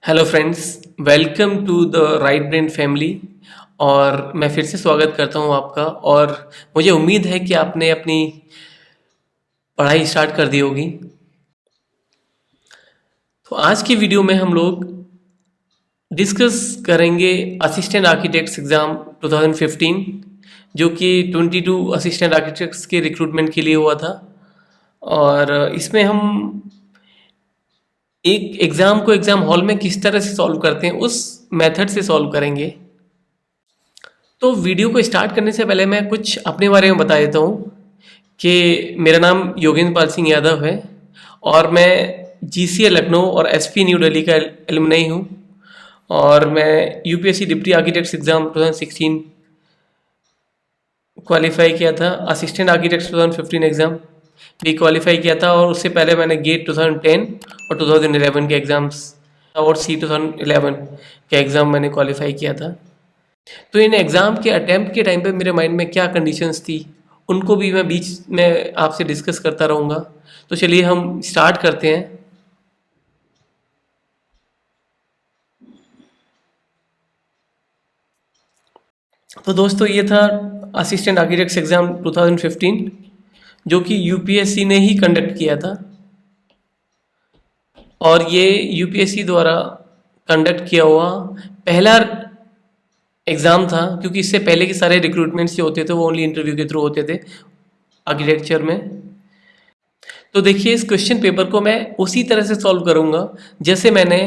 Hello friends, welcome to the right brain family. और मैं फिर से स्वागत करता हूं आपका। और मुझे उम्मीद है कि आपने अपनी पढ़ाई स्टार्ट कर दी होगी। तो आज की वीडियो में हम लोग डिस्कस करेंगे असिस्टेंट आर्किटेक्ट्स एग्ज़ाम 2015, जो कि 22 असिस्टेंट आर्किटेक्ट्स के रिक्रूटमेंट के लिए हुआ था। और इसमें हम एक एग्ज़ाम को एग्ज़ाम हॉल में किस तरह से सॉल्व करते हैं उस मेथड से सॉल्व करेंगे। तो वीडियो को स्टार्ट करने से पहले मैं कुछ अपने बारे में बता देता हूँ कि मेरा नाम योगेंद्र पाल सिंह यादव है और मैं जीसीए लखनऊ और एसपी न्यू दिल्ली का एलुमनाई हूँ। और मैं UPSC deputy architects exam 2016 qualify किया था। असिस्टेंट आर्किटेक्ट्स 2015 एग्ज़ाम भी क्वालिफाई किया था। और उससे पहले मैंने गेट 2010 और 2011 के एग्ज़ाम्स और सी 2011 के एग्ज़ाम मैंने क्वालिफाई किया था। तो इन एग्ज़ाम के अटैम्प्ट के टाइम पे मेरे माइंड में क्या कंडीशंस थी, उनको भी मैं बीच में आपसे डिस्कस करता रहूँगा। तो चलिए हम स्टार्ट करते हैं। तो दोस्तों, ये था असिस्टेंट आर्किटेक्ट्स एग्ज़ाम 2015, जो कि यूपीएससी ने ही कंडक्ट किया था। और ये यूपीएससी द्वारा कंडक्ट किया हुआ पहला एग्ज़ाम था, क्योंकि इससे पहले के सारे रिक्रूटमेंट्स जो होते थे वो ओनली इंटरव्यू के थ्रू होते थे आर्किटेक्चर में। तो देखिए, इस क्वेश्चन पेपर को मैं उसी तरह से सॉल्व करूँगा जैसे मैंने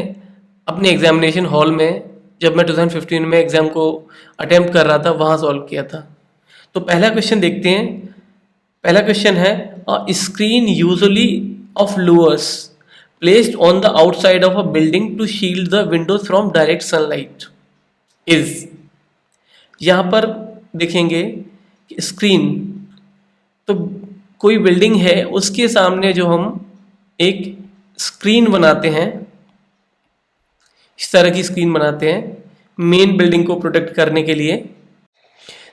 अपने एग्जामिनेशन हॉल में, जब मैं 2015 में एग्ज़ाम को अटेम्प्ट कर रहा था, वहाँ सॉल्व किया था। तो पहला क्वेश्चन देखते हैं। पहला क्वेश्चन है, a screen usually of louvers placed on the outside of a building to shield the windows from direct sunlight is. यहाँ पर देखेंगे कि स्क्रीन, तो कोई बिल्डिंग है उसके सामने जो हम एक स्क्रीन बनाते हैं, इस तरह की स्क्रीन बनाते हैं मेन बिल्डिंग को प्रोटेक्ट करने के लिए।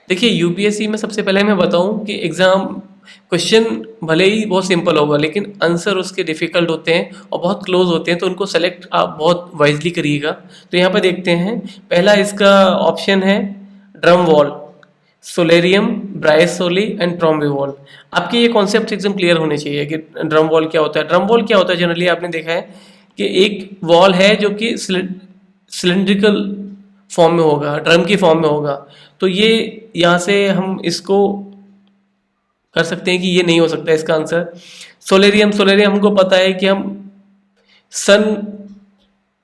देखिए, यूपीएससी में सबसे पहले मैं बताऊं कि एग्ज़ाम क्वेश्चन भले ही बहुत सिंपल होगा, लेकिन आंसर उसके डिफ़िकल्ट होते हैं और बहुत क्लोज होते हैं, तो उनको सेलेक्ट आप बहुत वाइजली करिएगा। तो यहाँ पर देखते हैं, पहला इसका ऑप्शन है drum wall, solarium, brise soleil and Trombe wall. आपके ये कॉन्सेप्ट एकदम क्लियर होने चाहिए कि ड्रम वॉल क्या होता है। ड्रम वॉल क्या होता है, जनरली आपने देखा है कि एक वॉल है जो कि सिलेंड्रिकल फॉर्म में होगा, ड्रम की फॉर्म में होगा। तो ये यहाँ से हम इसको कर सकते हैं कि ये नहीं हो सकता इसका आंसर। सोलेरियम, सोलेरियम हमको पता है कि हम सन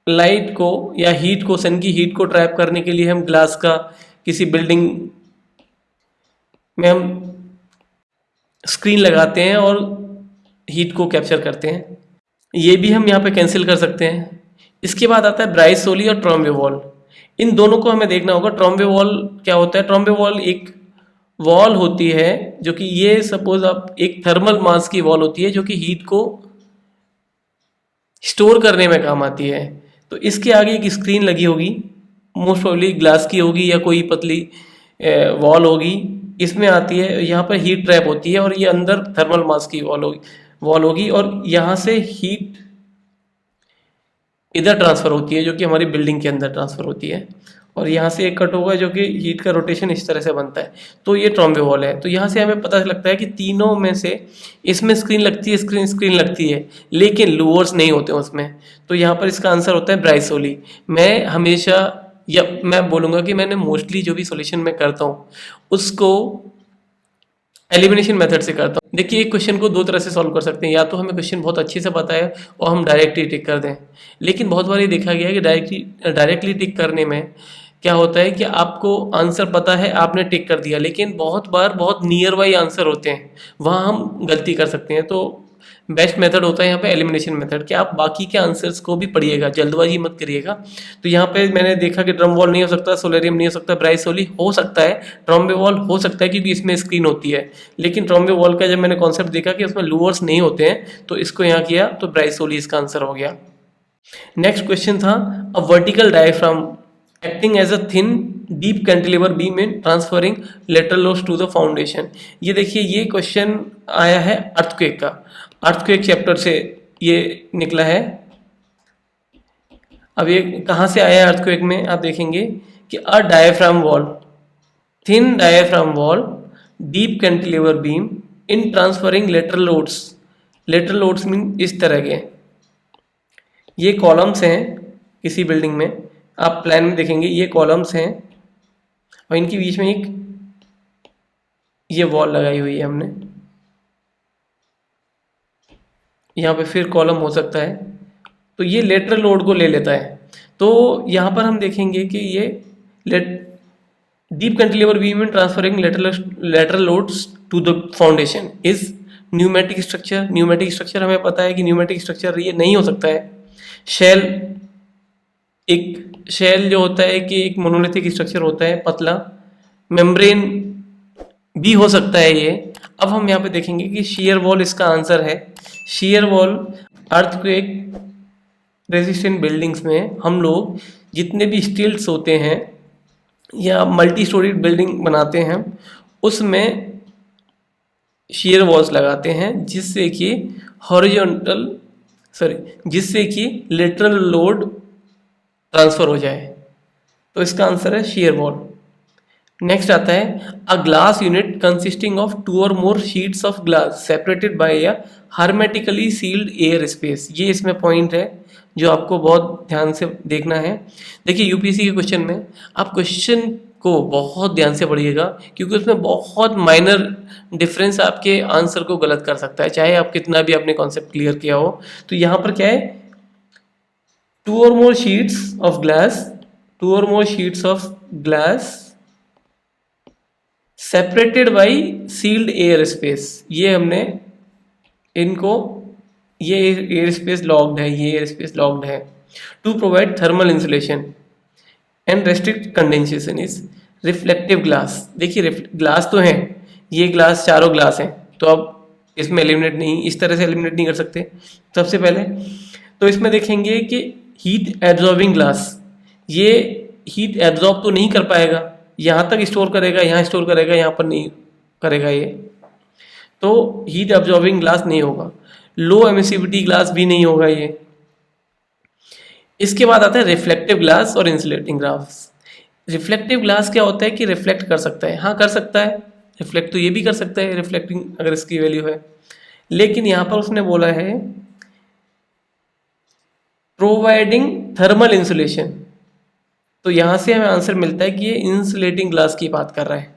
लाइट को या हीट को, सन की हीट को ट्रैप करने के लिए हम ग्लास का किसी बिल्डिंग में हम स्क्रीन लगाते हैं और हीट को कैप्चर करते हैं। ये भी हम यहाँ पे कैंसिल कर सकते हैं। इसके बाद आता है ब्राइसोली और ट्रॉम्बे वॉल। इन दोनों को हमें देखना होगा। ट्रॉम्बे वॉल क्या होता है? ट्रॉम्बे वॉल एक वॉल होती है जो कि, ये सपोज आप, एक थर्मल मास की वॉल होती है जो कि हीट को स्टोर करने में काम आती है। तो इसके आगे एक स्क्रीन लगी होगी, मोस्ट प्रोबेबली ग्लास की होगी या कोई पतली वॉल होगी। इसमें आती है, यहाँ पर हीट ट्रैप होती है और ये अंदर थर्मल मास की वॉल होगी और यहाँ से हीट इधर ट्रांसफ़र होती है, जो कि हमारी बिल्डिंग के अंदर ट्रांसफ़र होती है। और यहाँ से एक कट होगा जो कि हीट का रोटेशन इस तरह से बनता है। तो ये ट्रॉम्बे वॉल है। तो यहाँ से हमें पता लगता है कि तीनों में से इसमें स्क्रीन लगती है, स्क्रीन लगती है, लेकिन लूवर्स नहीं होते उसमें। तो यहाँ पर इसका आंसर होता है ब्राइसोली। मैं हमेशा, या मैं बोलूँगा कि मैंने मोस्टली जो भी सॉल्यूशन मैं करता हूँ उसको एलिमिनेशन मेथड से करता हूँ। देखिए, एक क्वेश्चन को दो तरह से सॉल्व कर सकते हैं। या तो हमें क्वेश्चन बहुत अच्छे से पता है और हम डायरेक्टली टिक कर दें, लेकिन बहुत बार ये देखा गया है कि डायरेक्टली टिक करने में क्या होता है कि आपको आंसर पता है, आपने टिक कर दिया, लेकिन बहुत बार बहुत नियर बाई आंसर होते हैं, वहाँ हम गलती कर सकते हैं। तो बेस्ट मेथड होता है यहाँ पे एलिमिनेशन मेथड, कि आप बाकी के आंसर्स को भी पढ़िएगा, जल्दबाजी मत करिएगा। तो यहाँ पे मैंने देखा कि ड्रम वॉल नहीं हो सकता, सोलेरियम नहीं हो सकता, ब्राइसोली हो सकता है, ट्रॉम्बे वॉल हो सकता है क्योंकि इसमें स्क्रीन होती है। लेकिन ट्रॉम्बे वॉल का जब मैंने कॉन्सेप्ट देखा कि उसमें लूवर्स नहीं होते हैं, तो इसको यहाँ किया, तो ब्राइसोली इसका आंसर हो गया। नेक्स्ट क्वेश्चन था, a vertical diaphragm acting as a thin deep cantilever beam in transferring lateral loads to the foundation. ये देखिए, ये क्वेश्चन आया है अर्थक्वेक का, अर्थक्वेक चैप्टर से ये निकला है। अब ये कहाँ से आया है अर्थक्वेक में, आप देखेंगे कि a diaphragm wall, thin diaphragm wall, deep cantilever beam in transferring lateral loads. Lateral loads mean इस तरह के, ये कॉलम्स हैं किसी बिल्डिंग में, आप प्लान में देखेंगे ये कॉलम्स हैं और इनके बीच में एक ये वॉल लगाई हुई है हमने, यहाँ पे फिर कॉलम हो सकता है, तो ये लेटरल लोड को ले लेता है। तो यहाँ पर हम देखेंगे कि ये डीप कैंटिलीवर बीम में transferring lateral loads to the foundation is pneumatic structure. Pneumatic structure हमें पता है कि न्यूमेटिक स्ट्रक्चर ये नहीं हो सकता है। शेल, एक शेल जो होता है कि एक मोनोलिथिक स्ट्रक्चर होता है पतला, मेम्ब्रेन भी हो सकता है ये। अब हम यहाँ पे देखेंगे कि शियर वॉल इसका आंसर है। Shear wall earthquake resistant buildings में हम लोग जितने भी स्टील्स होते हैं या मल्टी स्टोरी बिल्डिंग बनाते हैं उसमें शियर वॉल्स लगाते हैं जिससे कि जिससे कि लेटरल लोड ट्रांसफर हो जाए। तो इसका आंसर है शियर वॉल। नेक्स्ट आता है a glass unit consisting of 2 और more sheets of glass separated by a hermetically sealed air space. ये इसमें पॉइंट है जो आपको बहुत ध्यान से देखना है। देखिए यूपीएससी के क्वेश्चन में आप क्वेश्चन को बहुत ध्यान से पढ़िएगा क्योंकि उसमें बहुत माइनर डिफरेंस आपके आंसर को गलत कर सकता है, चाहे आप कितना भी अपने कॉन्सेप्ट क्लियर किया हो। तो यहाँ पर क्या है, 2 और मोर शीट्स ऑफ ग्लास, 2 और more sheets of glass separated by sealed air space. ये हमने इनको, ये एयर स्पेस लॉक्ड है, ये एयर स्पेस लॉक्ड है to provide thermal insulation and restrict condensation is reflective glass. देखिए ग्लास तो है, ये ग्लास चारों ग्लास हैं, तो अब इसमें एलिमिनेट नहीं, इस तरह से एलिमिनेट नहीं कर सकते। सबसे पहले तो इसमें देखेंगे कि हीट एब्जॉर्बिंग ग्लास, ये हीट एब्जॉर्ब तो नहीं कर पाएगा, यहाँ तक स्टोर करेगा, यहाँ स्टोर करेगा, यहाँ पर नहीं करेगा ये, तो हीट एब्जॉर्बिंग ग्लास नहीं होगा। लो एमिसिविटी ग्लास भी नहीं होगा ये। इसके बाद आता है रिफ्लेक्टिव ग्लास और इंसुलेटिंग ग्लास। रिफ्लेक्टिव ग्लास क्या होता है कि रिफ्लेक्ट कर सकता है, हाँ कर सकता है, रिफ्लेक्ट तो ये भी कर सकता है रिफ्लेक्टिंग अगर इसकी वैल्यू है, लेकिन यहाँ पर उसने बोला है प्रोवाइडिंग थर्मल इंसुलेशन, तो यहाँ से हमें आंसर मिलता है कि ये इंसुलेटिंग ग्लास की बात कर रहा है।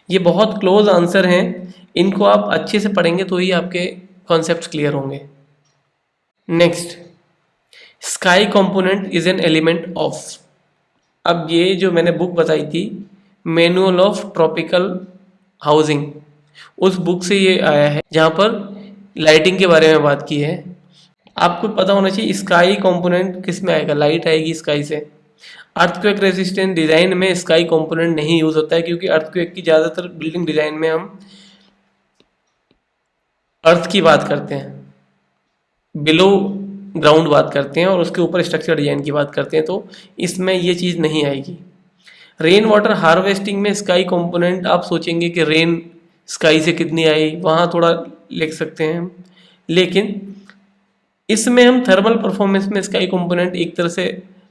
ये बहुत क्लोज आंसर हैं, इनको आप अच्छे से पढ़ेंगे तो ही आपके कॉन्सेप्ट्स क्लियर होंगे। Next, sky component is an element of. अब ये जो मैंने बुक बताई थी मैनुअल ऑफ ट्रॉपिकल हाउसिंग, उस बुक से ये आया है जहाँ पर लाइटिंग के बारे में बात की है। आपको पता होना चाहिए स्काई कंपोनेंट किस में आएगा, लाइट आएगी स्काई से। अर्थक्वेक रेजिस्टेंट डिज़ाइन में स्काई कंपोनेंट नहीं यूज़ होता है क्योंकि अर्थक्वेक की ज़्यादातर बिल्डिंग डिज़ाइन में हम अर्थ की बात करते हैं, बिलो ग्राउंड बात करते हैं और उसके ऊपर स्ट्रक्चर डिजाइन की बात करते हैं, तो इसमें ये चीज़ नहीं आएगी। रेन वाटर हार्वेस्टिंग में स्काई कंपोनेंट आप सोचेंगे कि रेन स्काई से कितनी आई, वहाँ थोड़ा लिख सकते हैं हम, लेकिन इसमें हम थर्मल परफॉर्मेंस में स्काई कंपोनेंट एक तरह से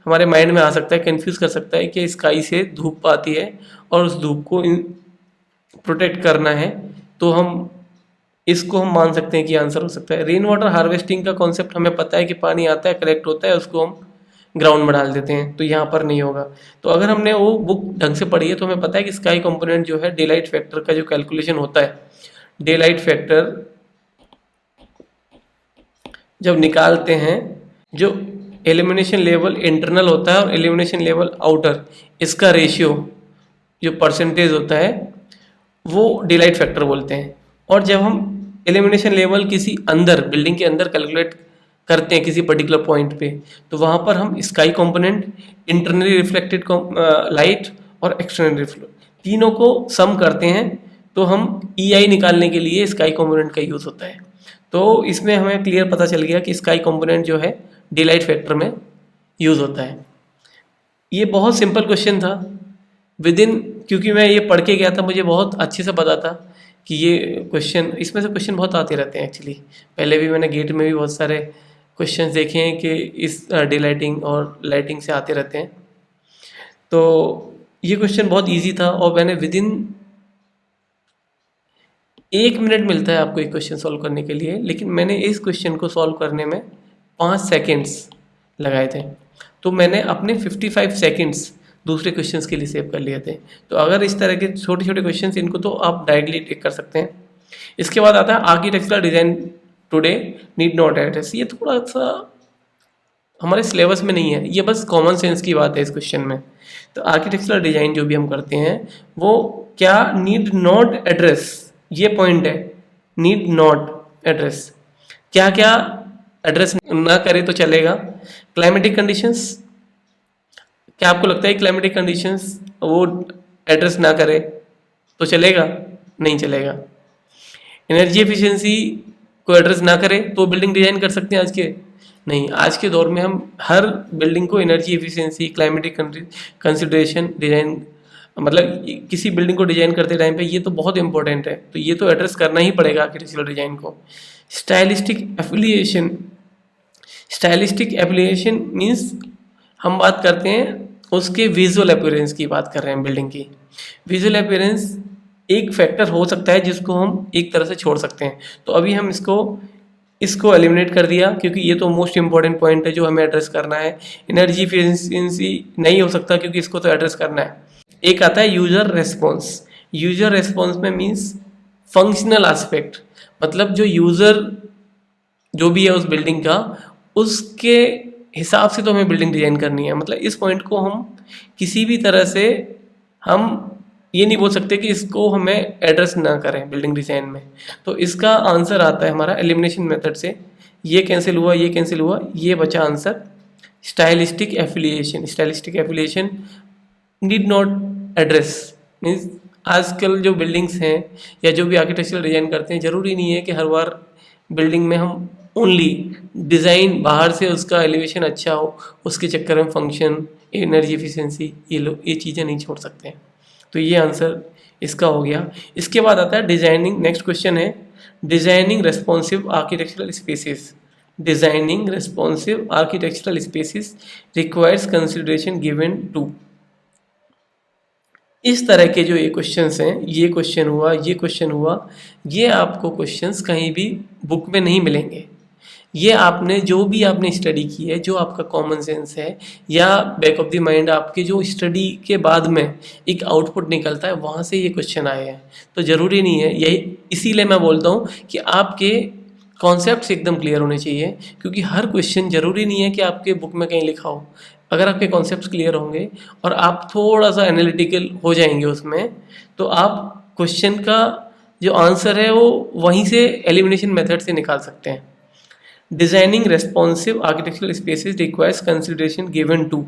हमारे माइंड में आ सकता है, कंफ्यूज कर सकता है कि स्काई से धूप आती है और उस धूप को प्रोटेक्ट करना है, तो हम इसको हम मान सकते हैं कि आंसर हो सकता है। रेन वाटर हार्वेस्टिंग का कॉन्सेप्ट हमें पता है कि पानी आता है, कलेक्ट होता है, उसको हम ग्राउंड में डाल देते हैं, तो यहाँ पर नहीं होगा। तो अगर हमने वो बुक ढंग से पढ़ी है तो हमें पता है कि स्काई कंपोनेंट जो है डे लाइट फैक्टर का जो कैलकुलेशन होता है, डे लाइट फैक्टर जब निकालते हैं, जो एलिमिनेशन लेवल इंटरनल होता है और एलिमिनेशन लेवल आउटर, इसका रेशियो जो परसेंटेज होता है वो डे लाइट फैक्टर बोलते हैं। और जब हम एलिमिनेशन लेवल किसी अंदर बिल्डिंग के अंदर कैलकुलेट करते हैं किसी पर्टिकुलर पॉइंट पे, तो वहाँ पर हम sky component, internally reflected light और एक्सटर्नली रिफ्लेक्ट तीनों को सम करते हैं, तो हम EI निकालने के लिए स्काई कंपोनेंट का यूज़ होता है। तो इसमें हमें क्लियर पता चल गया कि स्काई कंपोनेंट जो है डे लाइट फैक्टर में यूज़ होता है। ये बहुत सिंपल क्वेश्चन था विदिन, क्योंकि मैं ये पढ़ के गया था, मुझे बहुत अच्छे से पता था कि ये क्वेश्चन, इसमें से क्वेश्चन बहुत आते रहते हैं एक्चुअली। पहले भी मैंने गेट में भी बहुत सारे क्वेश्चंस देखे हैं कि इस डे लाइटिंग और लाइटिंग से आते रहते हैं। तो ये क्वेश्चन बहुत इजी था और मैंने विदिन 1 मिनट मिलता है आपको एक क्वेश्चन सॉल्व करने के लिए, लेकिन मैंने इस क्वेश्चन को सॉल्व करने में 5 सेकेंड्स लगाए थे। तो मैंने अपने 55 सेकेंड्स दूसरे क्वेश्चंस के लिए सेव कर लिए थे। तो अगर इस तरह के छोटे छोटे क्वेश्चंस इनको तो आप डायरेक्टली टिक कर सकते हैं। इसके बाद आता है architectural design today need not address. ये थोड़ा सा हमारे सिलेबस में नहीं है, ये बस कॉमन सेंस की बात है इस क्वेश्चन में। तो आर्किटेक्चरल डिज़ाइन जो भी हम करते हैं वो क्या नीड नॉट एड्रेस, ये पॉइंट है, नीड नॉट एड्रेस, क्या क्या एड्रेस ना करे तो चलेगा। क्लाइमेटिक कंडीशंस, क्या आपको लगता है क्लाइमेटिक कंडीशंस वो एड्रेस ना करे तो चलेगा? नहीं चलेगा। एनर्जी एफिशिएंसी को एड्रेस ना करे तो बिल्डिंग डिजाइन कर सकते हैं आज के? नहीं, आज के दौर में हम हर बिल्डिंग को energy efficiency, climatic consideration, design, मतलब किसी बिल्डिंग को डिजाइन करते टाइम पे ये तो बहुत इंपॉर्टेंट है, तो ये तो एड्रेस करना ही पड़ेगा आर्किटेक्चरल डिजाइन को। Stylistic affiliation, stylistic affiliation means हम बात करते हैं उसके विजुअल अपीयरेंस की बात कर रहे हैं बिल्डिंग की। विजुअल अपीयरेंस एक फैक्टर हो सकता है जिसको हम एक तरह से छोड़ सकते हैं, तो अभी हम इसको एलिमिनेट कर दिया क्योंकि ये तो मोस्ट इंपॉर्टेंट पॉइंट है जो हमें एड्रेस करना है। एनर्जी एफिशिएंसी नहीं हो सकता क्योंकि इसको तो एड्रेस करना है। एक आता है यूजर रेस्पॉन्स। यूजर रेस्पॉन्स में मीन्स फंक्शनल एस्पेक्ट, मतलब जो यूजर जो भी है उस बिल्डिंग का, उसके हिसाब से तो हमें बिल्डिंग डिजाइन करनी है। मतलब इस पॉइंट को हम किसी भी तरह से हम ये नहीं बोल सकते कि इसको हमें एड्रेस ना करें बिल्डिंग डिजाइन में। तो इसका आंसर आता है हमारा एलिमिनेशन मेथड से। ये कैंसिल हुआ, ये कैंसिल हुआ, ये बचा answer stylistic affiliation. Stylistic affiliation need not address means आजकल जो बिल्डिंग्स हैं या जो भी आर्किटेक्चरल डिजाइन करते हैं, ज़रूरी नहीं है कि हर बार बिल्डिंग में हम ओनली डिज़ाइन बाहर से उसका एलिवेशन अच्छा हो, उसके चक्कर में फंक्शन, एनर्जी एफिशिएंसी, ये चीज़ें नहीं छोड़ सकते हैं। तो ये आंसर इसका हो गया। इसके बाद आता है डिज़ाइनिंग। नेक्स्ट क्वेश्चन है designing responsive architectural spaces. Designing responsive architectural spaces requires consideration given to. इस तरह के जो ये क्वेश्चंस हैं, ये क्वेश्चन हुआ, ये क्वेश्चन हुआ, ये आपको क्वेश्चंस कहीं भी बुक में नहीं मिलेंगे। ये आपने जो भी आपने स्टडी की है, जो आपका कॉमन सेंस है या बैक ऑफ द माइंड आपके जो स्टडी के बाद में एक आउटपुट निकलता है, वहाँ से ये क्वेश्चन आए हैं। तो ज़रूरी नहीं है, यही इसीलिए मैं बोलता हूँ कि आपके कॉन्सेप्ट्स एकदम क्लियर होने चाहिए, क्योंकि हर क्वेश्चन ज़रूरी नहीं है कि आपके बुक में कहीं लिखा हो। अगर आपके कॉन्सेप्ट्स क्लियर होंगे और आप थोड़ा सा एनालिटिकल हो जाएंगे उसमें, तो आप क्वेश्चन का जो आंसर है वो वहीं से एलिमिनेशन मेथड से निकाल सकते हैं। Designing responsive architectural spaces requires consideration given to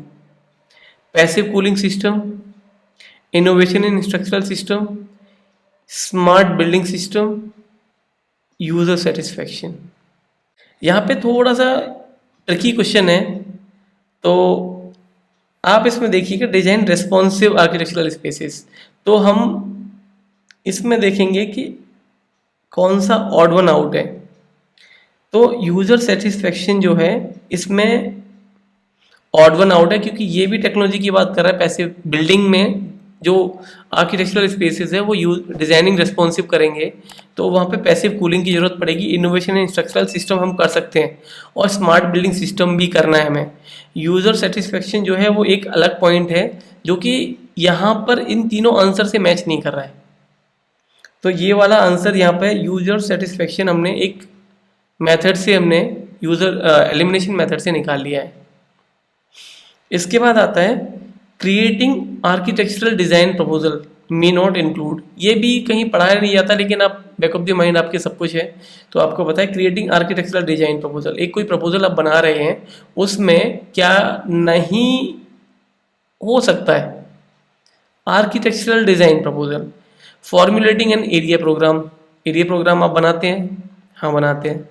passive cooling system, innovation in structural system, smart building system, user satisfaction. यहाँ पे थोड़ा सा ट्रिकी क्वेश्चन है, तो आप इसमें देखिएगा डिजाइन रेस्पॉन्सिव आर्किटेक्चरल स्पेसेस, तो हम इसमें देखेंगे कि कौन सा ऑड वन आउट है। तो यूजर सेटिस्फैक्शन जो है इसमें ऑड वन आउट है, क्योंकि ये भी टेक्नोलॉजी की बात कर रहा है। पैसिव बिल्डिंग में जो आर्किटेक्चरल स्पेसेस है वो डिजाइनिंग रेस्पॉन्सिव करेंगे, तो वहाँ पे पैसिव कूलिंग की जरूरत पड़ेगी। इनोवेशन इन स्ट्रक्चरल सिस्टम हम कर सकते हैं और स्मार्ट बिल्डिंग सिस्टम भी करना है हमें। यूजर सेटिस्फैक्शन जो है वो एक अलग पॉइंट है जो कि यहाँ पर इन तीनों आंसर से मैच नहीं कर रहा है। तो ये वाला आंसर यहाँ पे यूजर सेटिस्फैक्शन हमने एक मेथड से हमने यूजर एलिमिनेशन मेथड से निकाल लिया है। इसके बाद आता है creating architectural design proposal may not include. ये भी कहीं पढ़ाया नहीं जाता, लेकिन आप बैक ऑफ द माइंड आपके सब कुछ है तो आपको पता है। क्रिएटिंग आर्किटेक्चरल डिजाइन प्रपोजल, एक कोई प्रपोजल आप बना रहे हैं, उसमें क्या नहीं हो सकता है architectural design proposal. Formulating an area program, area program आप बनाते हैं? हाँ बनाते हैं।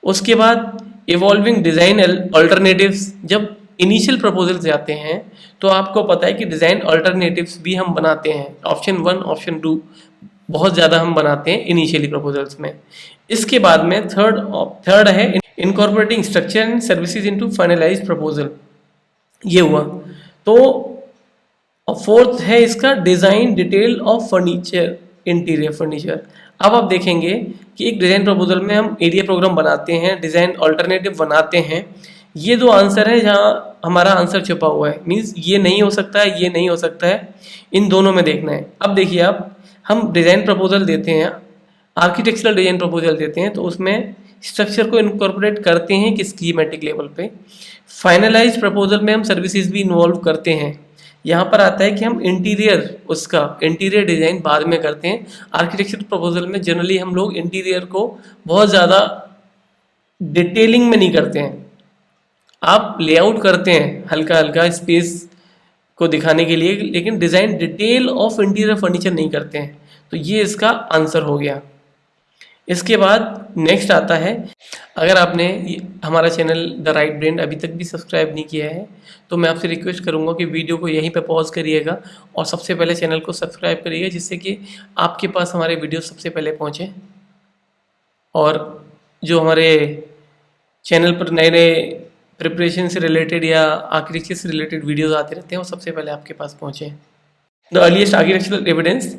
उसके बाद इवॉल्विंग डिजाइन अल्टरनेटिव्स, जब इनिशियल प्रपोजल्स जाते हैं तो आपको पता है कि डिजाइन अल्टरनेटिव्स भी हम बनाते हैं। ऑप्शन 1, ऑप्शन 2 बहुत ज़्यादा हम बनाते हैं इनिशियली प्रपोजल्स में। इसके बाद में थर्ड है incorporating structure and services into finalised proposal, ये हुआ। तो फोर्थ है इसका design detail of furniture, interior furniture. अब आप देखेंगे कि एक डिज़ाइन प्रपोजल में हम एरिया प्रोग्राम बनाते हैं, डिज़ाइन ऑल्टरनेटिव बनाते हैं। ये दो आंसर है जहाँ हमारा आंसर छुपा हुआ है, मीन्स ये नहीं हो सकता है, ये नहीं हो सकता है, इन दोनों में देखना है। अब देखिए आप, हम डिज़ाइन प्रपोजल देते हैं, आर्किटेक्चरल डिज़ाइन प्रपोजल देते हैं, तो उसमें स्ट्रक्चर को इनकॉर्पोरेट करते हैं कि स्कीमेटिक लेवल पे। फाइनलाइज्ड प्रपोजल में हम सर्विसेज भी इन्वॉल्व करते हैं। यहाँ पर आता है कि हम इंटीरियर डिज़ाइन बाद में करते हैं। आर्किटेक्चर प्रपोजल में जनरली हम लोग इंटीरियर को बहुत ज़्यादा डिटेलिंग में नहीं करते हैं, आप लेआउट करते हैं हल्का हल्का स्पेस को दिखाने के लिए, लेकिन design detail of interior furniture नहीं करते हैं। तो ये इसका आंसर हो गया। इसके बाद नेक्स्ट आता है, अगर आपने हमारा चैनल द राइट ब्रेन अभी तक भी सब्सक्राइब नहीं किया है तो मैं आपसे रिक्वेस्ट करूंगा कि वीडियो को यहीं पे पॉज करिएगा और सबसे पहले चैनल को सब्सक्राइब करिएगा, जिससे कि आपके पास हमारे वीडियो सबसे पहले पहुंचे। और जो हमारे चैनल पर नए नए प्रिपरेशन से रिलेटेड या आर्किटेक्चर से रिलेटेड वीडियोज़ आते रहते हैं, वो सबसे पहले आपके पास पहुँचे। The earliest architectural evidence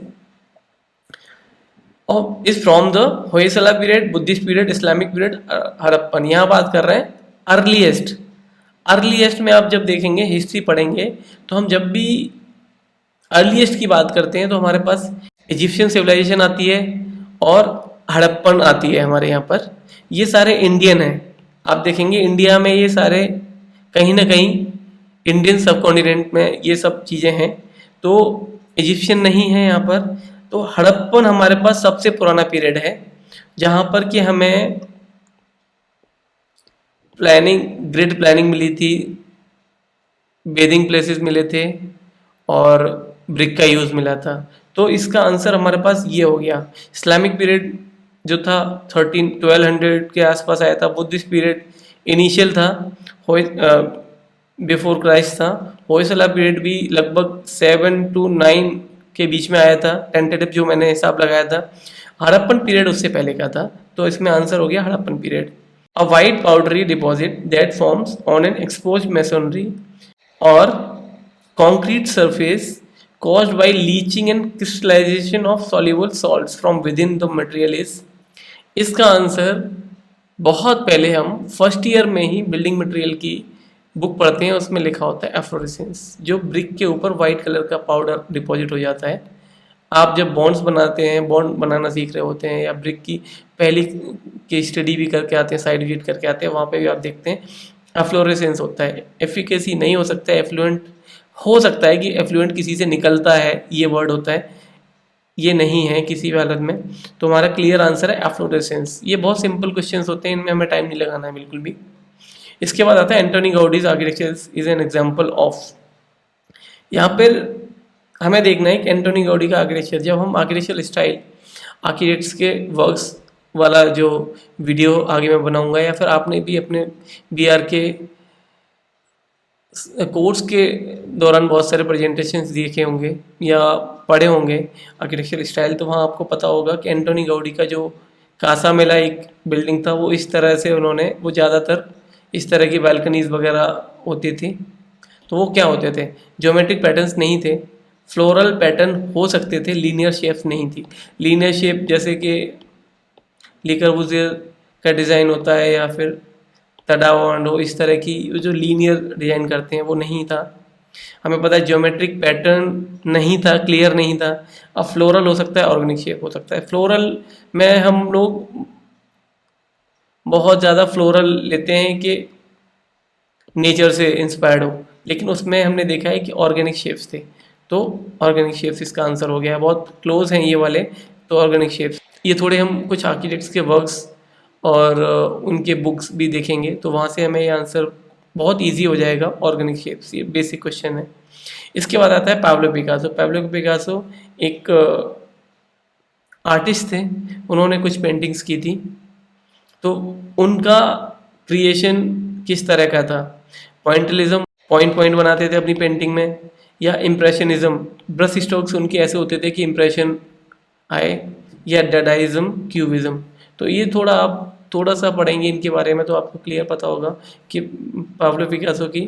is from the Hoysala period, Buddhist period, Islamic period, Harappan. यहाँ बात कर रहे हैं अर्लीस्ट में आप जब देखेंगे, हिस्ट्री पढ़ेंगे, तो हम जब भी अर्लीस्ट की बात करते हैं तो हमारे पास इजिप्शियन सिविलाइजेशन आती है और हड़प्पन आती है हमारे यहाँ पर। ये सारे इंडियन हैं, आप देखेंगे इंडिया में ये सारे कहीं ना कहीं इंडियन सब कॉन्टिनेंट में ये सब चीज़ें हैं, तो इजिप्शियन नहीं है यहाँ पर। तो हड़प्पन हमारे पास सबसे पुराना पीरियड है, जहाँ पर कि हमें ग्रिड प्लानिंग मिली थी, बेदिंग प्लेसेस मिले थे और ब्रिक का यूज़ मिला था। तो इसका आंसर हमारे पास ये हो गया। इस्लामिक पीरियड जो था 1200 के आसपास आया था। बुद्धिस्ट पीरियड इनिशियल था, बिफोर क्राइस्ट था। होयसला पीरियड भी लगभग 7 to 9 के बीच में आया था, टेंटेटिव जो मैंने हिसाब लगाया था। हड़प्पन पीरियड उससे पहले का था, तो इसमें आंसर हो गया Harappan period. A white powdery deposit that forms on an exposed masonry और concrete surface caused by leaching and crystallization of soluble salts from within the material is। इसका आंसर बहुत पहले हम फर्स्ट ईयर में ही बिल्डिंग मटेरियल की book पढ़ते हैं, उसमें लिखा होता है एफ्लोरेसेंस, जो ब्रिक के ऊपर वाइट कलर का पाउडर डिपॉजिट हो जाता है। आप जब बॉन्ड्स बनाते हैं, बॉन्ड बनाना सीख रहे होते हैं, या ब्रिक की पहली की स्टडी भी करके आते हैं, साइड विजिट करके आते हैं, वहाँ पे भी आप देखते हैं एफ्लोरेसेंस होता है। एफिकेसी नहीं हो सकता है, एफ्लुएंट हो सकता है कि एफ्लुएंट किसी से निकलता है, ये वर्ड होता है, ये नहीं है किसी भी हालत में। तो हमारा क्लियर आंसर है एफ्लोरेसेंस। ये बहुत सिंपल क्वेश्चंस होते हैं, इनमें हमें टाइम नहीं लगाना है बिल्कुल भी। इसके बाद आता है Antoni Gaudi's architecture is an example of. यहाँ पर हमें देखना है कि एंटोनी गाउडी का आर्किटेक्चर, जब हम आर्किटेक्चरल स्टाइल, आर्किटेक्ट्स के वर्क्स वाला जो वीडियो आगे मैं बनाऊंगा, या फिर आपने भी अपने बीआर के कोर्स के दौरान बहुत सारे प्रेजेंटेशंस देखे होंगे या पढ़े होंगे आर्किटेक्चरल स्टाइल, तो वहाँ आपको पता होगा कि एंटोनी गाउडी का जो कासा मेला एक बिल्डिंग था, वो इस तरह से उन्होंने, वो ज़्यादातर इस तरह की बालकनीज वगैरह होती थी। तो वो क्या होते थे, ज्योमेट्रिक पैटर्न्स नहीं थे, फ्लोरल पैटर्न हो सकते थे, लीनियर शेप्स नहीं थी। लीनियर शेप जैसे कि ले कॉर्बूसियर का डिज़ाइन होता है, या फिर तडाओ, इस तरह की जो लीनियर डिज़ाइन करते हैं वो नहीं था। हमें पता है ज्योमेट्रिक पैटर्न नहीं था, क्लियर नहीं था। अब फ्लोरल हो सकता है, ऑर्गेनिक शेप हो सकता है। फ्लोरल में हम लोग बहुत ज़्यादा फ्लोरल लेते हैं कि नेचर से इंस्पायर्ड हो, लेकिन उसमें हमने देखा है कि ऑर्गेनिक शेप्स थे, तो ऑर्गेनिक शेप्स इसका आंसर हो गया। बहुत क्लोज हैं ये वाले, तो ऑर्गेनिक शेप्स। ये थोड़े हम कुछ आर्किटेक्ट्स के वर्क्स और उनके बुक्स भी देखेंगे, तो वहाँ से हमें ये आंसर बहुत इजी हो जाएगा। ऑर्गेनिक शेप्स, ये बेसिक क्वेश्चन है। इसके बाद आता है पाब्लो पिकासो। पाब्लो पिकासो एक आर्टिस्ट थे, उन्होंने कुछ पेंटिंग्स की थी। तो उनका क्रिएशन किस तरह का था, पॉइंटलिज्म, पॉइंट बनाते थे अपनी पेंटिंग में, या इम्प्रेशनिज्म, ब्रश स्ट्रोक्स उनके ऐसे होते थे कि इम्प्रेशन आए, या डेडाइज्म, क्यूबिज्म। तो ये थोड़ा आप थोड़ा सा पढ़ेंगे इनके बारे में तो आपको क्लियर पता होगा कि पाब्लो पिकासो की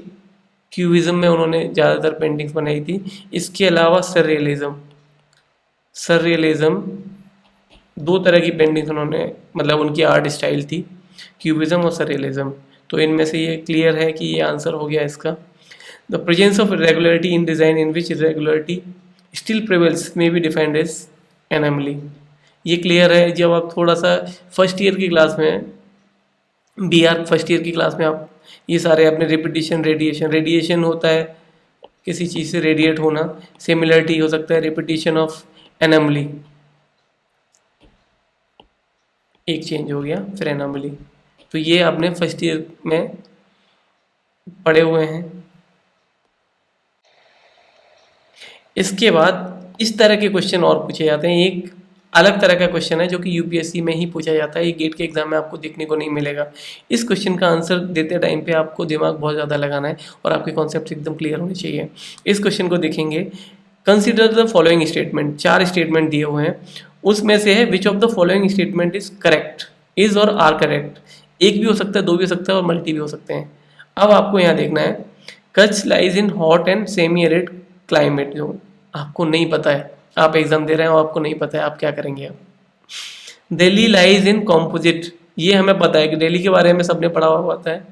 क्यूबिज्म में उन्होंने ज़्यादातर पेंटिंग्स बनाई थी। इसके अलावा सररियलिज्म दो तरह की पेंटिंग्स उन्होंने, मतलब उनकी आर्ट स्टाइल थी, क्यूबिज्म और सररियलिज्म। तो इनमें से ये क्लियर है कि ये आंसर हो गया इसका। The presence of irregularity in design in which irregularity still prevails may be defined as anomaly. ये क्लियर है जब आप थोड़ा सा फर्स्ट ईयर की क्लास में, फर्स्ट ईयर की क्लास में आप ये सारे अपने रेडिएशन होता है किसी चीज़ से रेडिएट होना, सिमिलरिटी हो सकता है रिपीटिशन ऑफ एनोमली, एक चेंज हो गया फिर एनोमली। तो ये आपने फर्स्ट ईयर में पढ़े हुए हैं। इसके बाद इस तरह के क्वेश्चन और पूछे जाते हैं। एक अलग तरह का क्वेश्चन है जो कि यूपीएससी में ही पूछा जाता है, ये गेट के एग्जाम में आपको देखने को नहीं मिलेगा। इस क्वेश्चन का आंसर देते टाइम पे आपको दिमाग बहुत ज़्यादा लगाना है और आपके कॉन्सेप्ट एकदम क्लियर होने चाहिए। इस क्वेश्चन को देखेंगे, consider the following statement, 4 statement दिए हुए हैं, उसमें से है which of the following statement is correct, is और आर करेक्ट। एक भी हो सकता है, दो भी हो सकता है और मल्टी भी हो सकते हैं। अब आपको यहाँ देखना है, Kutch lies in hot and semi arid climate zone. आपको नहीं पता है, आप एग्जाम दे रहे हो, आपको नहीं पता है, आप क्या करेंगे? अब दिल्ली लाइज इन कॉम्पोजिट, ये हमें पता है कि दिल्ली के बारे में सबने पढ़ा हुआ होता है।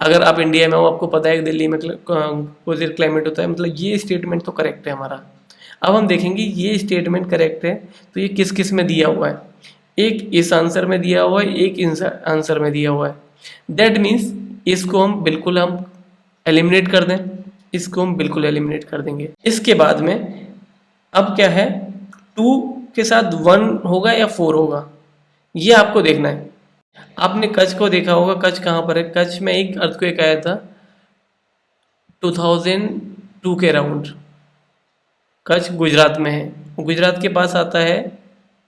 अगर आप इंडिया में हो आपको पता है कि दिल्ली में कॉम्पोजिट क्लाइमेट होता है, मतलब ये स्टेटमेंट तो करेक्ट है हमारा। अब हम देखेंगे ये स्टेटमेंट करेक्ट है तो ये किस किस में दिया हुआ है। एक इस आंसर में दिया हुआ है, एक इन आंसर में दिया हुआ है। दैट मीन्स इसको हम एलिमिनेट कर दें, इसको हम बिल्कुल एलिमिनेट कर देंगे। इसके बाद में अब क्या है, 2 के साथ 1 होगा या 4 होगा, ये आपको देखना है। आपने कच्छ को देखा होगा, कच्छ कहाँ पर है? कच्छ में एक अर्थक्वेक आया था 2002 के अराउंड। कच्छ गुजरात में है, गुजरात के पास आता है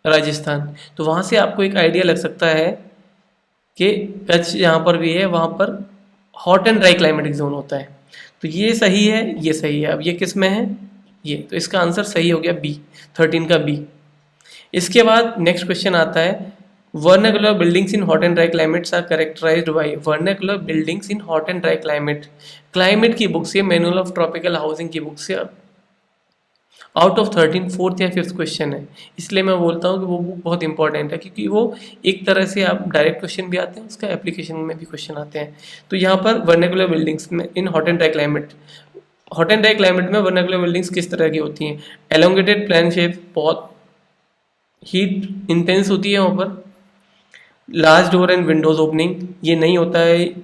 राजस्थान, तो वहाँ से आपको एक आइडिया लग सकता है कि कच्छ जहाँ पर भी है वहाँ पर hot and dry climatic zone होता है। तो ये सही है, ये सही है। अब ये किस में है? ये, तो इसका आंसर सही हो गया बी, 13 का बी। इसके बाद नेक्स्ट क्वेश्चन आता है, vernacular buildings in hot and dry climates are characterized by. Vernacular buildings in hot and dry climate की बुक से, मैनुअल ऑफ ट्रॉपिकल हाउसिंग की बुक से आउट ऑफ 13 4th या 5th क्वेश्चन है। इसलिए मैं बोलता हूँ कि वो बुक बहुत इंपॉर्टेंट है, क्योंकि वो एक तरह से आप डायरेक्ट क्वेश्चन भी आते हैं, उसका एप्लीकेशन में भी क्वेश्चन आते हैं। तो यहाँ पर वर्नाकुलर बिल्डिंग्स में इन hot and dry climate, hot and dry climate में वर्नाकुलर बिल्डिंग्स किस तरह की होती हैं? एलोंगेटेड प्लान शेप, बहुत हीट इंटेंस होती है वहाँ पर। Large door and Windows opening, ये नहीं होता है।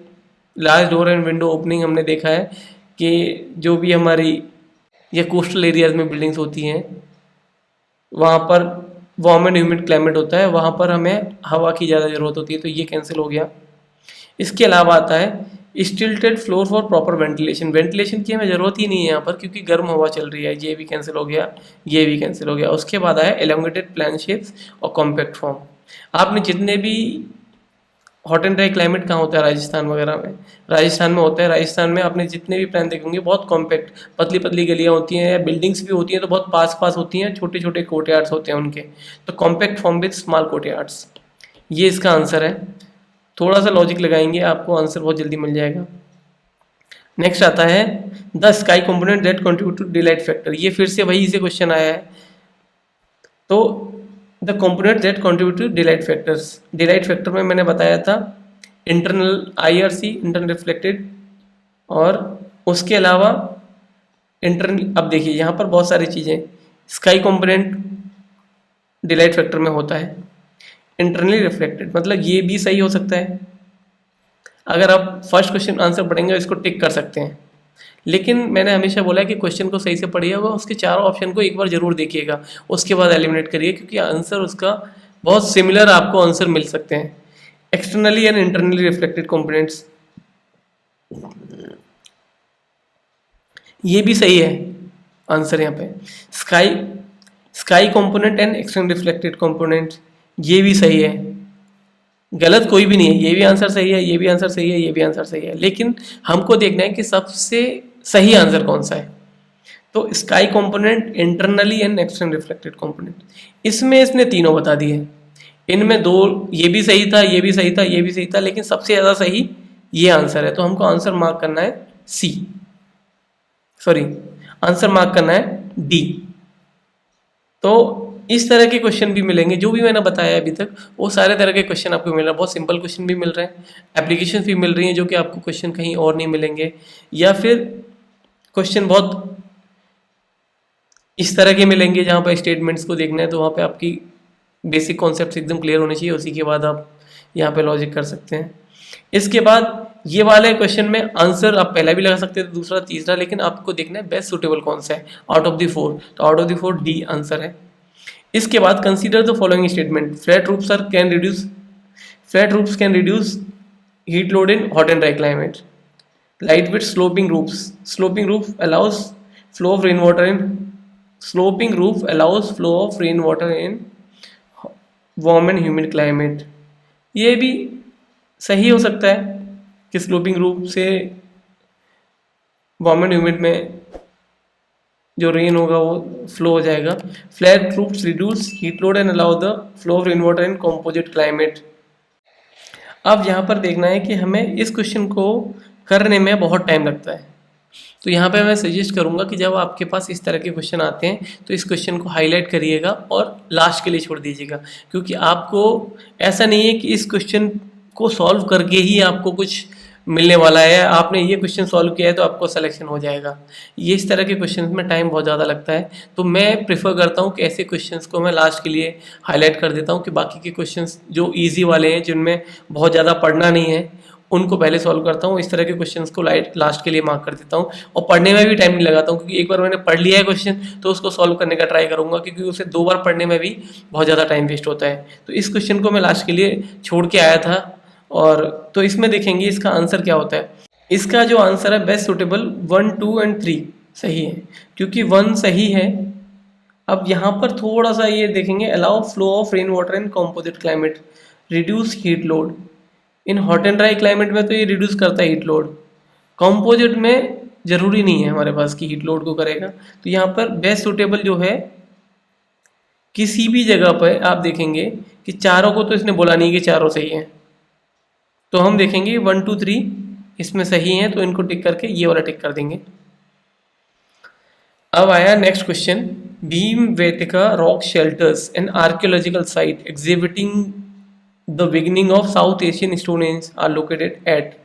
Large door and window opening हमने देखा है कि जो भी हमारी या कोस्टल एरियाज में बिल्डिंग्स होती हैं वहाँ पर वार्म एंड ह्यूमिड क्लाइमेट होता है, वहाँ पर हमें हवा की ज़्यादा ज़रूरत होती है, तो ये कैंसिल हो गया। इसके अलावा आता है stilted floor for proper ventilation, ventilation की हमें ज़रूरत ही नहीं है यहाँ पर क्योंकि गर्म हवा चल रही है, ये भी कैंसिल हो गया, ये भी कैंसिल हो गया। उसके बाद आया एलोंगेटेड प्लान शेप्स और कॉम्पैक्ट फॉर्म। आपने जितने भी हॉट एंड ड्राई क्लाइमेट कहाँ होता है? राजस्थान वगैरह में, राजस्थान में होता है। राजस्थान में आपने जितने भी प्लान देखेंगे बहुत कॉम्पैक्ट, पतली पतली गलियाँ होती हैं, या बिल्डिंग्स भी होती हैं तो बहुत पास पास होती हैं, छोटे छोटे कोर्टयार्ड्स होते हैं उनके, तो compact form with small courtyards, ये इसका आंसर है। थोड़ा सा लॉजिक लगाएंगे आपको आंसर बहुत जल्दी मिल जाएगा। नेक्स्ट आता है the sky component that contribute to daylight factor, ये फिर से वही से क्वेश्चन आया है। तो the component that contribute to daylight factors, daylight factor में मैंने बताया था इंटरनल IRC, इंटरनल रिफ्लेक्टेड, और उसके अलावा इंटरनल, अब देखिए यहाँ पर बहुत सारी चीज़ें, स्काई कंपोनेंट डिलाइट फैक्टर में होता है, इंटरनली रिफ्लेक्टेड, मतलब ये भी सही हो सकता है। अगर आप फर्स्ट क्वेश्चन आंसर पढ़ेंगे इसको टिक कर सकते हैं, लेकिन मैंने हमेशा बोला है कि क्वेश्चन को सही से पढ़िएगा, उसके चारों ऑप्शन को एक बार जरूर देखिएगा, उसके बाद एलिमिनेट करिए, क्योंकि आंसर उसका बहुत सिमिलर आपको आंसर मिल सकते हैं। Externally and internally reflected components, ये भी सही है आंसर यहाँ पे। Sky component and external reflected component, ये भी सही है, गलत कोई भी नहीं है, ये भी आंसर सही है, ये भी आंसर सही है, ये भी आंसर सही है, लेकिन हमको देखना है कि सबसे सही आंसर कौन सा है। तो sky component, internally and external reflected component, इसमें इसने तीनों बता दिए। इनमें दो, ये भी सही था, ये भी सही था, ये भी सही था, लेकिन सबसे ज़्यादा सही ये आंसर है, तो हमको आंसर मार्क करना है सी, सॉरी आंसर मार्क करना है डी। तो इस तरह के क्वेश्चन भी मिलेंगे, जो भी मैंने बताया अभी तक वो सारे तरह के क्वेश्चन आपको मिल रहे हैं। बहुत सिंपल क्वेश्चन भी मिल रहे हैं, एप्लीकेशन भी मिल रही हैं जो कि आपको क्वेश्चन कहीं और नहीं मिलेंगे, या फिर क्वेश्चन बहुत इस तरह के मिलेंगे जहाँ पर स्टेटमेंट्स को देखना है, तो वहाँ पे आपकी बेसिक कॉन्सेप्ट्स एकदम क्लियर होने चाहिए, उसी के बाद आप यहाँ पे लॉजिक कर सकते हैं। इसके बाद ये वाले क्वेश्चन में आंसर आप पहला भी लगा सकते थे, दूसरा, तीसरा, लेकिन आपको देखना है बेस्ट सुटेबल कौन सा है आउट ऑफ द फोर, तो out of the four D answer है। इसके बाद consider the following statement, flat roofs can reduce heat load in hot and dry climate, light with sloping roof allow us flow of rain water in sloping roof allow us flow of rain water in warm and humid climate. ये भी सही हो सकता है कि sloping roof से warm and humid में जो रेन होगा वो फ्लो हो जाएगा। Flat roofs reduce heat load and allow the flow of rain water in composite climate. अब यहाँ पर देखना है कि हमें इस क्वेश्चन को करने में बहुत टाइम लगता है, तो यहाँ पे मैं सजेस्ट करूँगा कि जब आपके पास इस तरह के क्वेश्चन आते हैं तो इस क्वेश्चन को हाईलाइट करिएगा और लास्ट के लिए छोड़ दीजिएगा, क्योंकि आपको ऐसा नहीं है कि इस क्वेश्चन को सॉल्व करके ही आपको कुछ मिलने वाला है, आपने ये क्वेश्चन सॉल्व किया है तो आपको सिलेक्शन हो जाएगा। ये इस तरह के क्वेश्चन में टाइम बहुत ज़्यादा लगता है, तो मैं प्रेफर करता हूँ कि ऐसे क्वेश्चंस को मैं लास्ट के लिए हाईलाइट कर देता हूँ कि बाकी के क्वेश्चंस जो ईजी वाले हैं, जिनमें बहुत ज़्यादा पढ़ना नहीं है, उनको पहले सॉल्व करता हूँ। इस तरह के क्वेश्चंस को लास्ट के लिए मार्क कर देता हूँ, और पढ़ने में भी टाइम नहीं लगाता हूँ, क्योंकि एक बार मैंने पढ़ लिया है क्वेश्चन तो उसको सॉल्व करने का ट्राई करूँगा, क्योंकि उसे 2 बार पढ़ने में भी बहुत ज़्यादा टाइम वेस्ट होता है। तो इस क्वेश्चन को मैं लास्ट के लिए छोड़ के आया था, और तो इसमें देखेंगे इसका आंसर क्या होता है। इसका जो आंसर है बेस्ट सुटेबल 1, 2 एंड 3 सही है, क्योंकि 1 सही है। अब यहाँ पर थोड़ा सा ये देखेंगे, allow flow of rain water in composite climate, reduce heat load in hot and dry climate में, तो ये रिड्यूस करता है हीट लोड। कॉम्पोजिट में जरूरी नहीं है हमारे पास कि हीट लोड को करेगा, तो यहाँ पर बेस्ट सुटेबल जो है, किसी भी जगह पर आप देखेंगे कि चारों को तो इसने बोला नहीं कि चारों सही है, तो हम देखेंगे 1, 2, 3 इसमें सही है, तो इनको टिक करके ये वाला टिक कर देंगे। अब आया next question, Bhimbetka rock shelters an archaeological site exhibiting the beginning of South Asian stone age are located at.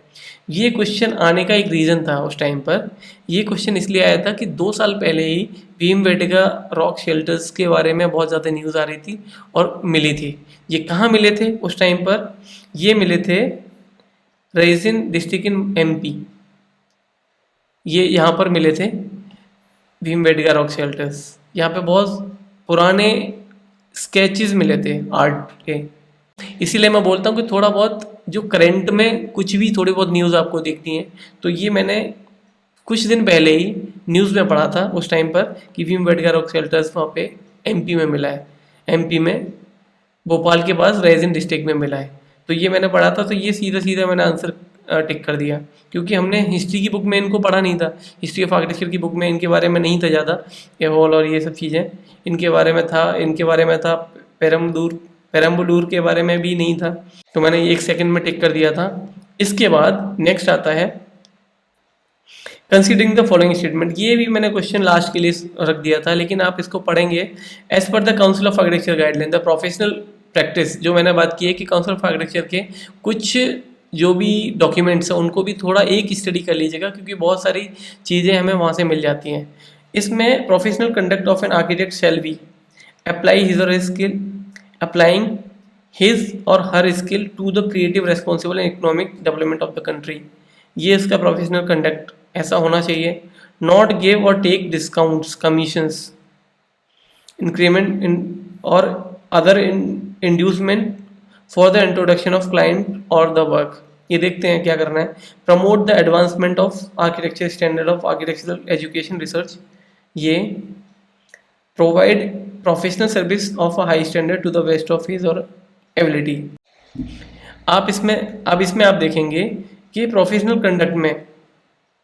ये क्वेश्चन आने का एक रीज़न था उस टाइम पर। ये क्वेश्चन इसलिए आया था कि 2 साल पहले ही भीमबेटका रॉक शेल्टर्स के बारे में बहुत ज़्यादा न्यूज़ आ रही थी और मिली थी। ये कहाँ मिले थे उस टाइम पर? ये मिले थे रेजिन डिस्ट्रिक्ट इन एमपी, ये यहाँ पर मिले थे भीमबेटका रॉक शेल्टर्स। यहाँ पे बहुत पुराने स्केचेस मिले थे आर्ट के, इसीलिए मैं बोलता हूँ कि थोड़ा बहुत जो करंट में कुछ भी थोड़ी बहुत न्यूज़ आपको दिखती हैं, तो ये मैंने कुछ दिन पहले ही न्यूज़ में पढ़ा था उस टाइम पर कि भीमबेटका रॉक शेल्टर्स वहाँ पे एमपी में मिला है, एमपी में भोपाल के पास रेजिन डिस्ट्रिक्ट में मिला है। तो ये मैंने पढ़ा था, तो ये सीधा सीधा मैंने आंसर टिक कर दिया, क्योंकि हमने हिस्ट्री की बुक में इनको पढ़ा नहीं था, हिस्ट्री ऑफ आर्किटेक्चर की बुक में इनके बारे में नहीं था ज़्यादा, ये हॉल और ये सब चीज़ें इनके बारे में था, पेरम्बलूर के बारे में भी नहीं था, तो मैंने 1 सेकंड में टिक कर दिया था। इसके बाद नेक्स्ट आता है कंसीडरिंग द फॉलोइंग स्टेटमेंट। ये भी मैंने क्वेश्चन लास्ट के लिए रख दिया था, लेकिन आप इसको पढ़ेंगे। As per the council of architecture guideline the professional practice, जो मैंने बात की है कि काउंसिल ऑफ आर्किटेक्चर के कुछ जो भी डॉक्यूमेंट्स हैं उनको भी थोड़ा एक स्टडी कर लीजिएगा, क्योंकि बहुत सारी चीज़ें हमें वहाँ से मिल जाती हैं। इसमें professional conduct of an architect shall be apply his or skill applying his or her skill to the creative responsible and economic development of the country. ये इसका प्रोफेशनल कंडक्ट ऐसा होना चाहिए। Not give or take discounts, commissions, increment in or other inducement for the introduction of client or the work. ये देखते हैं क्या करना है। Promote the advancement of architecture standard of architectural education research. ये provide professional service of a high standard to the best of his or ability. अब इसमें आप देखेंगे कि प्रोफेशनल कंडक्ट में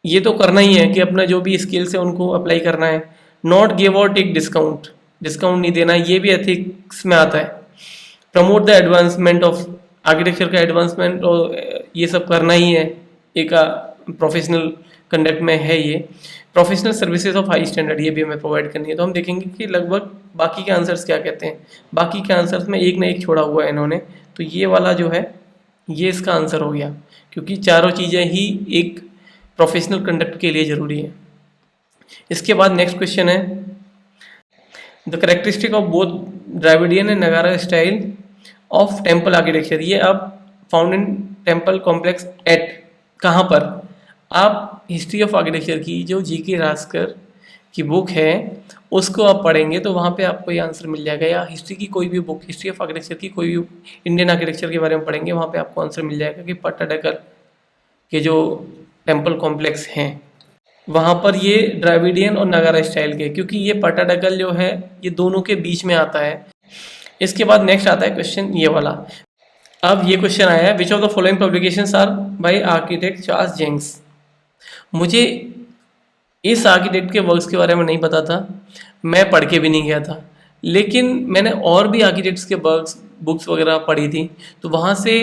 ये तो करना ही है कि अपना जो भी स्किल्स है उनको अप्लाई करना है। Not give or take discount, discount नहीं देना, ये भी एथिक्स में आता है। Promote the advancement of architecture का एडवांसमेंट, और ये सब करना ही है, एक प्रोफेशनल कंडक्ट में है ये। Professional services of high standard, ये भी हमें प्रोवाइड करनी है। तो हम देखेंगे कि लगभग बाकी के आंसर्स क्या कहते हैं। बाकी के आंसर्स में एक ना एक छोड़ा हुआ है इन्होंने, तो ये वाला जो है ये इसका आंसर हो गया, क्योंकि चारों चीज़ें ही एक प्रोफेशनल कंडक्ट के लिए ज़रूरी है। इसके बाद नेक्स्ट क्वेश्चन है, the characteristic of both Dravidian and Nagara style of temple architecture. ये अब found in temple complex at, कहाँ पर? आप हिस्ट्री ऑफ आर्किटेक्चर की जो जी.के. रास्कर की बुक है उसको आप पढ़ेंगे तो वहाँ पे आपको ये आंसर मिल जाएगा, या हिस्ट्री की कोई भी बुक, हिस्ट्री ऑफ आर्किटेक्चर की कोई भी इंडियन आर्किटेक्चर के बारे में पढ़ेंगे, वहाँ पे आपको आंसर मिल जाएगा कि पट्टाडकल के जो टेम्पल कॉम्प्लेक्स हैं वहाँ पर ये द्रविडियन और नगारा स्टाइल के, क्योंकि ये पट्टाडकल जो है ये दोनों के बीच में आता है। इसके बाद नेक्स्ट आता है क्वेश्चन ये वाला। अब ये क्वेश्चन आया है, which of the following publications are by architect Charles Jencks. मुझे इस आर्किटेक्ट के वर्क्स के बारे में नहीं पता था, मैं पढ़ के भी नहीं गया था, लेकिन मैंने और भी आर्किटेक्ट्स के बुक्स वगैरह पढ़ी थी, तो वहाँ से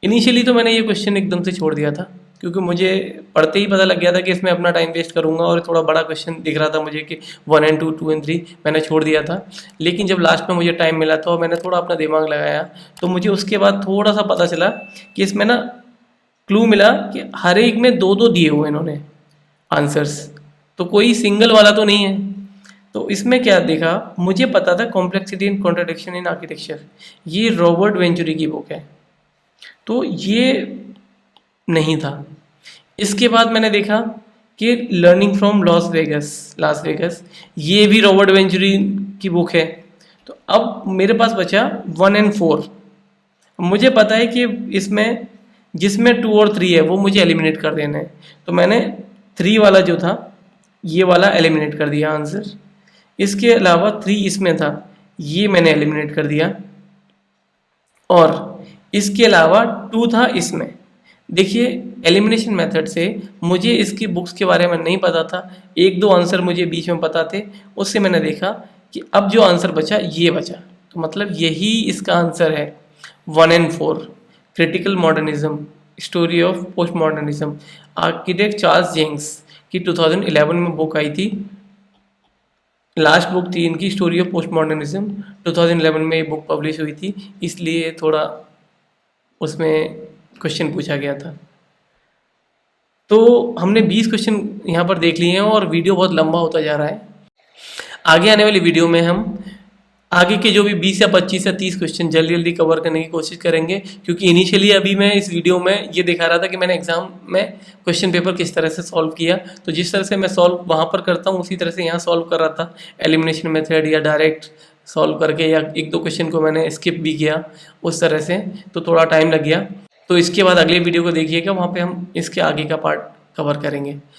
इनिशियली तो मैंने ये क्वेश्चन एकदम से छोड़ दिया था, क्योंकि मुझे पढ़ते ही पता लग गया था कि इसमें अपना टाइम वेस्ट करूंगा, और थोड़ा बड़ा क्वेश्चन दिख रहा था मुझे कि 1 and 2, 2 and 3, मैंने छोड़ दिया था। लेकिन जब लास्ट में मुझे टाइम मिला था और मैंने थोड़ा अपना दिमाग लगाया, तो मुझे उसके बाद थोड़ा सा पता चला कि इसमें ना क्लू मिला कि हर एक में 2-2 दिए हुए इन्होंने आंसर्स, तो कोई सिंगल वाला तो नहीं है। तो इसमें क्या देखा, मुझे पता था complexity and contradiction in architecture, ये रॉबर्ट वेंचुरी की बुक है, तो ये नहीं था। इसके बाद मैंने देखा कि लर्निंग फ्रॉम लास वेगस, ये भी रॉबर्ट वेंचुरी की बुक है। तो अब मेरे पास बचा 1 and 4। मुझे पता है कि इसमें जिसमें 2 और 3 है वो मुझे एलिमिनेट कर देना है, तो मैंने 3 वाला जो था ये वाला एलिमिनेट कर दिया आंसर। इसके अलावा 3 इसमें था, ये मैंने एलिमिनेट कर दिया, और इसके अलावा 2 था इसमें। देखिए एलिमिनेशन मेथड से मुझे इसकी बुक्स के बारे में नहीं पता था, 1-2 आंसर मुझे बीच में पता थे, उससे मैंने देखा कि अब जो आंसर बचा ये बचा, तो मतलब यही इसका आंसर है 1 and 4, critical modernism, story of post modernism. Architect Charles Jencks की 2011 में बुक आई थी, लास्ट बुक थी इनकी स्टोरी ऑफ पोस्ट मॉडर्निज्म, 2011 में ये बुक पब्लिश हुई थी, इसलिए थोड़ा उसमें क्वेश्चन पूछा गया था। तो हमने 20 क्वेश्चन यहाँ पर देख लिए हैं और वीडियो बहुत लंबा होता जा रहा है। आगे आने वाली वीडियो में हम आगे के जो भी 20 या 25 या 30 क्वेश्चन जल्दी जल्दी कवर करने की कोशिश करेंगे, क्योंकि इनिशियली अभी मैं इस वीडियो में ये दिखा रहा था कि मैंने एग्जाम में क्वेश्चन पेपर किस तरह से सॉल्व किया, तो जिस तरह से मैं सॉल्व वहाँ पर करता हूँ उसी तरह से यहाँ सॉल्व कर रहा था, एलिमिनेशन मेथड या डायरेक्ट सॉल्व करके, या 1-2 क्वेश्चन को मैंने स्किप भी किया उस तरह से, तो थोड़ा टाइम लग गया। तो इसके बाद अगले वीडियो को देखिएगा, वहाँ पे हम इसके आगे का पार्ट कवर करेंगे।